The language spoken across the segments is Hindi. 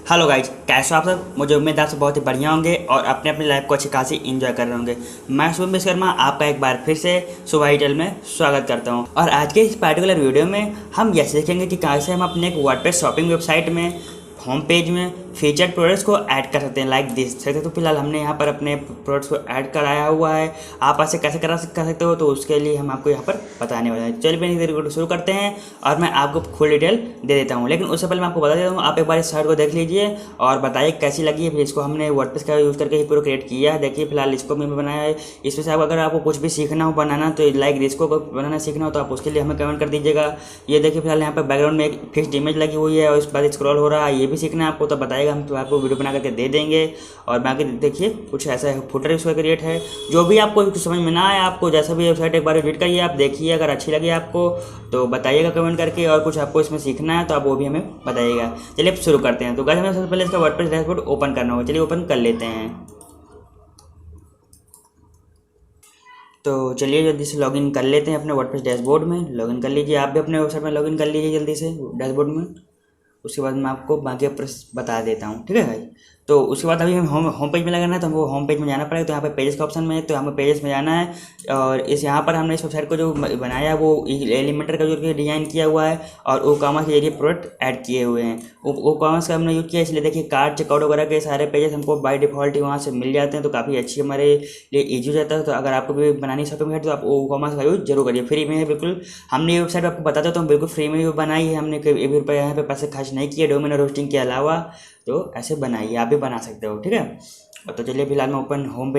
हेलो गाइज, कैसे हो आप सब। मुझे उम्मीद है आप सब बहुत ही बढ़िया होंगे और अपने अपनी लाइफ को अच्छी खासी इंजॉय कर रहे होंगे। मैं शुभम विश्वकर्मा आपका एक बार फिर से सुभाष चैनल में स्वागत करता हूं। और आज के इस पर्टिकुलर वीडियो में हम यह सीखेंगे कि कैसे हम अपने एक वर्डप्रेस शॉपिंग वेबसाइट में होम पेज में फीचर्ड प्रोडक्ट्स को ऐड कर सकते हैं, लाइक दिस। तो फिलहाल हमने यहाँ पर अपने प्रोडक्ट्स को ऐड कराया हुआ है। आप ऐसे कैसे कर सकते हो, तो उसके लिए हम आपको यहाँ पर बताने वाले हैं। चलिए मेरी वीडियो शुरू करते हैं और मैं आपको फुल डिटेल दे देता हूँ। लेकिन उससे पहले मैं आपको बता देता हूँ, आप एक बार इस साइट को देख लीजिए और बताइए कैसी लगी है। फिर इसको हमने वर्डप्रेस का यूज़ करके ही पूरा क्रिएट किया है। देखिए फिलहाल इसको मैंने बनाया है। इसमें से अगर आपको कुछ भी सीखना हो बनाना, तो लाइक इसको बनाना सीखना हो तो आप उसके लिए हमें कमेंट कर दीजिएगा। ये देखिए फिलहाल यहाँ पर बैकग्राउंड में एक फिक्स्ड इमेज लगी हुई है और इस पर स्क्रॉल हो रहा है। ये भी सीखना है आपको तो बताइएगा, हम तो आपको वीडियो बना करके दे देंगे। और बाकी देखिए कुछ ऐसा है, फुटर इसका क्रिएट है। जो भी आपको कुछ समझ में ना आए, आपको जैसा भी वेबसाइट एक बार विजिट करिए, आप देखिए। अगर अच्छी लगी आपको तो बताइएगा कमेंट करके, और कुछ आपको इसमें सीखना है तो आप वो भी हमें बताइएगा। चलिए अब शुरू करते हैं। तो गाइस हमें सबसे पहले इसका वर्डप्रेस डैशबोर्ड ओपन करना होगा। चलिए ओपन कर लेते हैं। तो चलिए जल्दी से लॉगिन कर लेते हैं अपने वर्डप्रेस डैशबोर्ड में। लॉगिन कर लीजिए, आप भी अपने वेबसाइट में लॉगिन कर लीजिए जल्दी से डैशबोर्ड में। उसके बाद मैं आपको बाकी प्रोसेस बता देता हूँ, ठीक है भाई। तो उसके बाद अभी हम होम पेज में लगाना है, तो हमको होम पेज में जाना पड़ेगा। तो यहाँ पे पेजेस का ऑप्शन में है, तो यहाँ पे पेजेस में जाना है। और इस यहाँ पर हमने इस वेबसाइट को जो बनाया है वो एलिमेंटर का जो डिज़ाइन किया हुआ है और वूकॉमर्स के जरिए प्रोडक्ट ऐड किए हुए हैं। वूकॉमर्स का हमने यूज़ किया, इसलिए देखिए कार्ड चेकआउट वगैरह के सारे पेजेस हमको बाय डिफ़ॉल्ट ही वहाँ से मिल जाते हैं। तो काफ़ी अच्छी हमारे लिए ईजी हो जाता है। तो अगर आपको भी बनानी शॉपिंग है तो आप वूकॉमर्स का यूज़ जरूर करिए, फ्री में है बिल्कुल। हमने ये वेबसाइट आपको बताते तो हम बिल्कुल फ्री में ही बनाई है। हमने कोई भी रुपये यहाँ पे पैसे खर्च नहीं किए डोमेन और होस्टिंग के अलावा। तो ऐसे बनाइए, आप भी बना सकते हो, ठीक है। तो चलिए फिलहाल मैं ओपन होम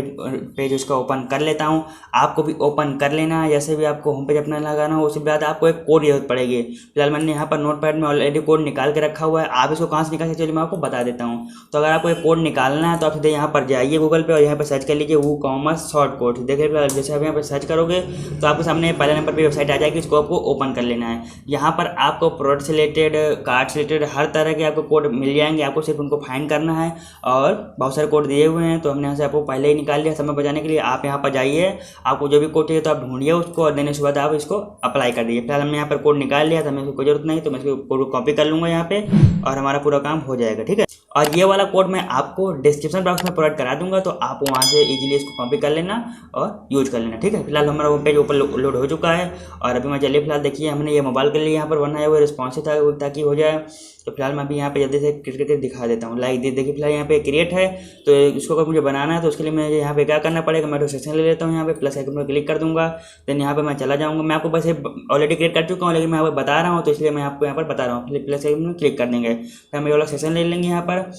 पेज उसका ओपन कर लेता हूँ। आपको भी ओपन कर लेना है। जैसे भी आपको होम पेज अपना लगाना हो उसके बाद आपको एक कोड की जरूरत पड़ेगी। फिलहाल मैंने यहाँ पर नोटपैड में ऑलरेडी कोड निकाल के रखा हुआ है। आप इसको कहाँ से निकाल सकते, चलिए मैं आपको बता देता हूँ। तो अगर आपको एक कोड निकालना है तो आप सीधे यहाँ पर जाइए गूगल पे और यहाँ पर सर्च कर लीजिए वूकॉमर्स शॉर्ट कोड। देखिए फिलहाल जैसे आप यहाँ पर सर्च करोगे तो आपके सामने पहले नंबर पर वेबसाइट आ जाएगी। इसको आपको ओपन कर लेना है। यहाँ पर आपको प्रोडक्ट से रिलेटेड, कार्ड से रिलेटेड हर तरह के आपको कोड मिल जाएंगे। आपको सिर्फ उनको फाइंड करना है और बहुत सारे कोड दिए हुए हैं। तो हमने यहाँ से आपको पहले ही निकाल लिया समय बचाने के लिए। आप यहाँ पर जाइए, आपको जो भी कोड चाहिए तो आप ढूंढिए उसको और देने के बाद आप इसको अप्लाई कर दीजिए। फिलहाल हमने यहाँ पर कोड निकाल लिया, तो हमें इसको कोई जरूरत नहीं, तो मैं इसको कोड कॉपी कर लूँगा यहाँ पे और हमारा पूरा काम हो जाएगा, ठीक है। और ये वाला कोड मैं आपको डिस्क्रिप्शन बॉक्स में प्रोवाइड करा दूंगा, तो आप वहाँ से इजीली इसको कॉपी कर लेना और यूज कर लेना, ठीक है। फिलहाल हमारा होम पेज ऊपर लोड हो चुका है और अभी मैं चलिए फिलहाल देखिए हमने ये मोबाइल के लिए यहाँ पर बनाया हुआ रिस्पॉन्सिव था ताकि हो जाए। तो फिलहाल मैं अभी यहाँ पे जल्दी से क्रिएट करके दिखा देता हूँ। लाइक देखिए फिलहाल यहाँ पे क्रिएट है। तो इसको अगर मुझे बनाना है तो उसके लिए मैं यहाँ पे क्या करना पड़ेगा, मैं तो सेक्शन ले लेता हूँ। यहाँ पे प्लस आइकन पर क्लिक कर दूंगा, देन यहाँ पे मैं चला जाऊँगा। मैं आपको बस ऑलरेडी क्रिएट कर चुका हूँ, लेकिन मैं यहाँ पर बता रहा हूँ तो इसलिए मैं आपको यहाँ पर बता रहा हूँ। प्लस आइकन में क्लिक कर देंगे, फिर हम ये वाला सेक्शन ले लेंगे। यहाँ पर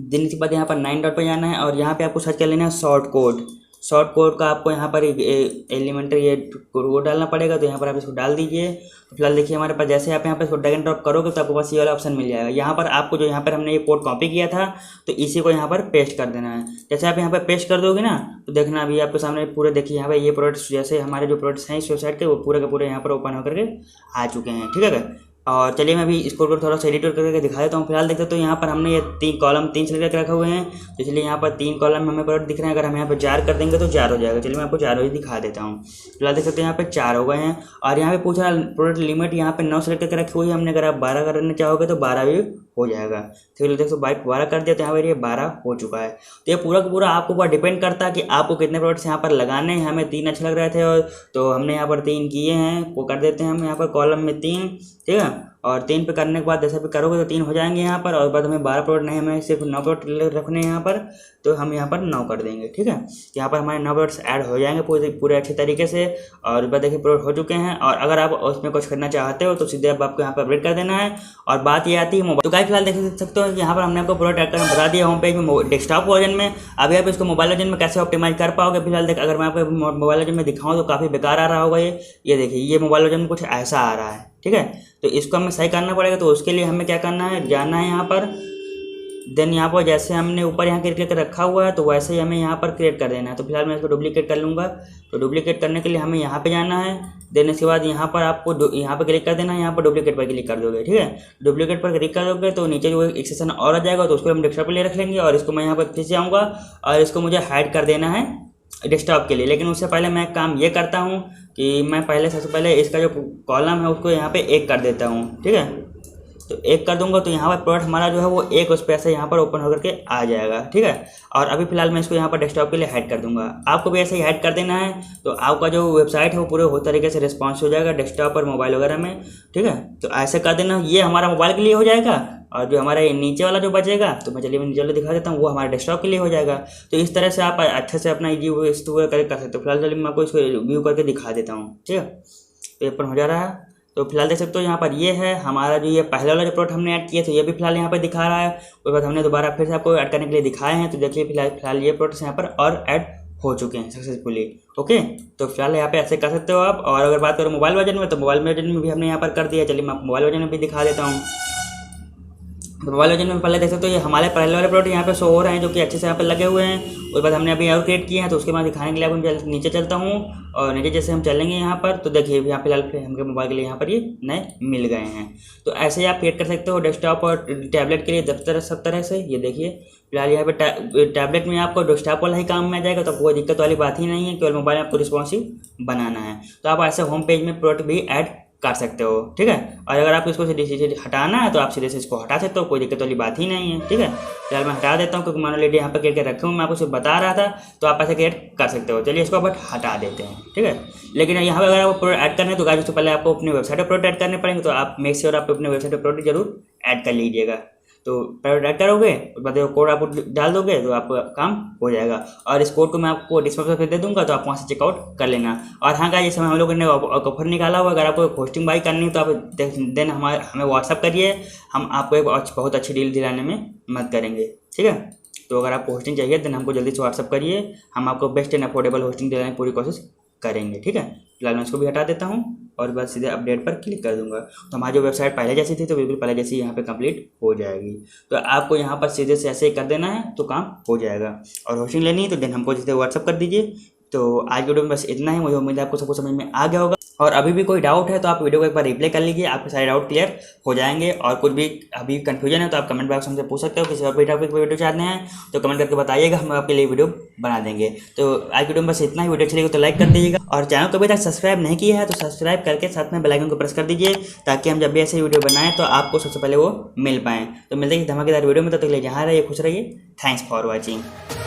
दिन के बाद यहाँ पर 9 डॉट पर जाना है और यहाँ पे आपको सर्च कर लेना है शॉर्ट कोड। शॉर्ट कोड का आपको यहाँ पर एलिमेंट्री ये कोड डालना पड़ेगा, तो यहाँ पर आप इसको डाल दीजिए। तो फिलहाल देखिए हमारे पास जैसे आप यहाँ पर इसको ड्रैग एंड ड्रॉप करोगे तो आपको पास ये वाला ऑप्शन मिल जाएगा। यहाँ पर आपको जो यहाँ पर हमने ये कोड कॉपी किया था तो इसी को यहाँ पर पेस्ट कर देना है। जैसे आप यहाँ पर पेस्ट कर दोगे ना तो देखना अभी आपके सामने पूरे देखिए यहाँ पर ये प्रोडक्ट्स, जैसे हमारे जो प्रोडक्ट्स हैं इस वेबसाइट के वो पूरे के पूरे यहाँ पर ओपन होकर के आ चुके हैं, ठीक है। और चलिए मैं अभी इसको थोड़ा सा एडिट करके दिखा देता हूँ। फिलहाल देखते तो यहाँ पर हमने ये 3 कॉलम 3 सेलेक्ट करके रखे हुए हैं, तो इसलिए यहाँ पर 3 कॉलम हमें प्रोडक्ट दिख रहे हैं। अगर हम यहाँ पर 4 कर देंगे तो 4 हो जाएगा। चलिए मैं आपको 4 ही दिखा देता हूँ। फिलहाल देख सकते हैं यहाँ पे 4 हो गए हैं। और यहाँ पे पूछ रहा प्रोडक्ट लिमिट यहाँ पे 9 सेलेक्ट करके रखी हुई है हमने। अगर आप 12 करना चाहोगे तो 12 भी हो जाएगा। तो देखो बाइक 12 कर दिया तो यहाँ पर ये 12 हो चुका है। तो ये पूरा का पूरा आपके ऊपर डिपेंड करता है कि आपको कितने प्रोडक्ट्स यहाँ पर लगाने हैं। हमें 3 अच्छे लग रहे थे और तो हमने यहाँ पर 3 किए हैं। वो कर देते हैं हम यहाँ पर कॉलम में 3, ठीक है। और 3 पे करने के बाद जैसे भी करोगे तो 3 हो जाएंगे यहाँ पर। और बाद हमें 12 प्रोडक्ट नहीं, हमें सिर्फ 9 प्रोडक्ट रखने हैं यहाँ पर, तो हम यहाँ पर 9 कर देंगे, ठीक है। यहाँ पर हमारे 9 प्रोडक्ट्स ऐड हो जाएंगे पूरे अच्छे तरीके से। और बाद देखिए प्रोडक्ट हो चुके हैं। और अगर आप उसमें कुछ करना चाहते हो तो सीधे आपको यहाँ पर अपडेट कर देना है। और बात ये आती है मोबाइल। तो गाइस फिलहाल देख सकते हो यहाँ पर हमने आपको प्रोडक्ट ऐड करना बता दिया होम पेज में डेस्कटॉप वर्जन में। अभी आप इसको मोबाइल वर्जन में कैसे ऑप्टिमाइज कर पाओगे, फिलहाल देख अगर मैं आपको मोबाइल वर्जन में दिखाऊँ तो काफ़ी बेकार आ रहा होगा। ये देखिए ये मोबाइल वर्जन में कुछ ऐसा आ रहा है, ठीक है। तो इसको हमें सही करना पड़ेगा। तो उसके लिए हमें क्या करना है, जाना है यहाँ पर, देन यहाँ पर जैसे हमने ऊपर यहाँ क्रिएट करके रखा हुआ है तो वैसे ही हमें यहाँ पर क्रिएट कर देना है। तो फिलहाल मैं इसको डुप्लीकेट कर लूँगा। तो डुप्लीकेट करने के लिए हमें यहाँ पे जाना है, देन इसके बाद यहाँ पर आपको यहाँ पर क्लिक कर देना है। यहाँ पर डुप्लीकेट पर क्लिक कर दोगे, ठीक है। डुप्लीकेट पर क्लिक कर दोगे तो नीचे जो एक सेक्शन और आ जाएगा, तो उसको हम डेस्कटॉप पर ले रख लेंगे। और इसको मैं यहाँ पर फिर से आऊँगा और इसको मुझे हाइड कर देना है डेस्कटॉप के लिए। लेकिन उससे पहले मैं काम ये करता हूँ कि मैं सबसे पहले इसका जो कॉलम है उसको यहाँ पे 1 कर देता हूँ, ठीक है। तो एक कर दूंगा तो यहाँ पर प्रोडक्ट हमारा जो है वो एक उस पर से यहाँ पर ओपन होकर के आ जाएगा, ठीक है। और अभी फिलहाल मैं इसको यहाँ पर डेस्कटॉप के लिए हाइड कर दूंगा। आपको भी ऐसे ही हाइड कर देना है, तो आपका जो वेबसाइट है वो पूरे हो तरीके से रिस्पॉन्स हो जाएगा डेस्कटॉप और मोबाइल वगैरह में, ठीक है। तो ऐसे कर देना, ये हमारा मोबाइल के लिए हो जाएगा। और जो हमारा ये नीचे वाला जो बचेगा, तो मैं चलिए मैं नीचे वाला दिखा देता हूँ, वो हमारे डेस्कटॉप के लिए हो जाएगा। तो इस तरह से आप अच्छे से अपना व्यू कर सकते हो। फिलहाल चलिए मैं आपको इसको व्यू करके दिखा देता हूँ, ठीक है। तो ओपन हो जा रहा है, तो फिलहाल देख सकते हो यहाँ पर ये है हमारा जो ये पहले वाला जो प्रोडक्ट हमने ऐड किया, तो ये भी फिलहाल यहाँ पर दिखा रहा है। उसके बाद हमने दोबारा फिर से आपको ऐड करने के लिए दिखाए हैं, तो देखिए फिलहाल ये प्रोडक्ट्स यहाँ पर और ऐड हो चुके हैं सक्सेसफुली, ओके। तो फिलहाल यहाँ पे ऐसे कर सकते हो आप। और अगर बात करो मोबाइल वर्जन में, तो मोबाइल वर्जन में भी हमने यहाँ पर कर दिया। चलिए मैं आपको मोबाइल वर्जन में भी दिखा देता हूँ। मोबाइल वर्जन में पहले देख सकते हो ये हमारे पहले वाले प्रोडक्ट यहाँ पे शो हो रहे हैं, जो कि अच्छे से यहाँ पे लगे हुए हैं। उसके बाद हमने अभी और क्रिएट किए हैं, तो उसके बाद दिखाने के लिए अब नीचे चलता हूँ। और नीचे जैसे हम चलेंगे यहाँ पर, तो देखिए यहाँ फिलहाल हमके मोबाइल के लिए यहाँ पर ये नए मिल गए हैं। तो ऐसे ही आप क्रिएट कर सकते हो डेस्कटॉप और टैबलेट के लिए सब तरह से। ये देखिए फिलहाल यहाँ पे टैबलेट में आपको डेस्कटॉप वाला ही काम में आ जाएगा, तो कोई दिक्कत वाली बात ही नहीं है, केवल मोबाइल में आपको रिस्पॉन्सिव बनाना है। तो आप ऐसे होम पेज में प्रोडक्ट भी ऐड कर सकते हो, ठीक है। और अगर आपको इसको सीधे हटाना है, तो आप सीधे से इसको हटा सकते हो, कोई दिक्कत वाली बात ही नहीं है, ठीक है। फिलहाल मैं हटा देता हूँ, क्योंकि मान लीजिए यहाँ पर क्रिएट कर रखे हूँ, मैं आपको सिर्फ बता रहा था, तो आप ऐसे क्रिएट कर सकते हो। चलिए इसको बट हटा देते हैं, ठीक है। लेकिन यहाँ पर अगर आपको प्रोडक्ट ऐड करना है, तो गाइस उससे पहले आपको अपने वेबसाइट पर प्रोडक्ट ऐड करने पड़ेंगे। तो आप मेक श्योर आप अपने वेबसाइट पर प्रोडक्ट जरूर ऐड कर लीजिएगा। तो प्रोडक्ट ऐड करोगे, उसके बाद कोड आप डाल दोगे, तो आपका काम हो जाएगा। और इस कोड को मैं आपको डिस्क्रिप्शन पे दे दूंगा, तो आप वहाँ से चेकआउट कर लेना। और हाँ गाइस, इस समय हम लोगों ने ऑफर निकाला हुआ, अगर आपको होस्टिंग बाई करनी हो, तो आप देन हमें व्हाट्सअप करिए, हम आपको एक बहुत अच्छी डील दिलाने में मदद करेंगे, ठीक है। तो अगर आपको होस्टिंग चाहिए, देन हमको जल्दी से व्हाट्सअप करिए, हम आपको बेस्ट एंड अफोर्डेबल होस्टिंग दिलाने की पूरी कोशिश करेंगे, ठीक है। फिलहाल मैं इसको भी हटा देता हूँ और बस सीधे अपडेट पर क्लिक कर दूंगा। तो हमारी जो वेबसाइट पहले जैसी थी, तो बिल्कुल पहले जैसी यहाँ पे कंप्लीट हो जाएगी। तो आपको यहाँ पर सीधे से ऐसे ही कर देना है, तो काम हो जाएगा। और होस्टिंग लेनी है, तो देन हमको सीधे व्हाट्सअप कर दीजिए। तो आज वीडियो में बस इतना ही। मुझे उम्मीद है आपको सब कुछ समझ में आ गया होगा। और अभी भी कोई डाउट है, तो आप वीडियो को एक बार रिप्ले कर लीजिए, आपके सारे डाउट क्लियर हो जाएंगे। और कुछ भी अभी कंफ्यूजन है, तो आप कमेंट बॉक्स में पूछ सकते हो। किसी और भी टॉपिक पर वीडियो चाहते हैं, तो कमेंट करके बताइएगा, हम आपके लिए वीडियो बना देंगे। तो आज वीडियो में बस इतना ही। वीडियो अच्छी लगी तो लाइक कर दीजिएगा, और चैनल को अभी तक सब्सक्राइब नहीं किया है, तो सब्सक्राइब करके साथ में बेल आइकन को प्रेस कर दीजिए, ताकि हम जब भी ऐसे वीडियो बनाएं, तो आपको सबसे पहले वो मिल पाएँ। तो मिलते हैं धमाकेदार वीडियो में, तब तक के लिए जहाँ रहिए खुश रहिए। Thanks for watching.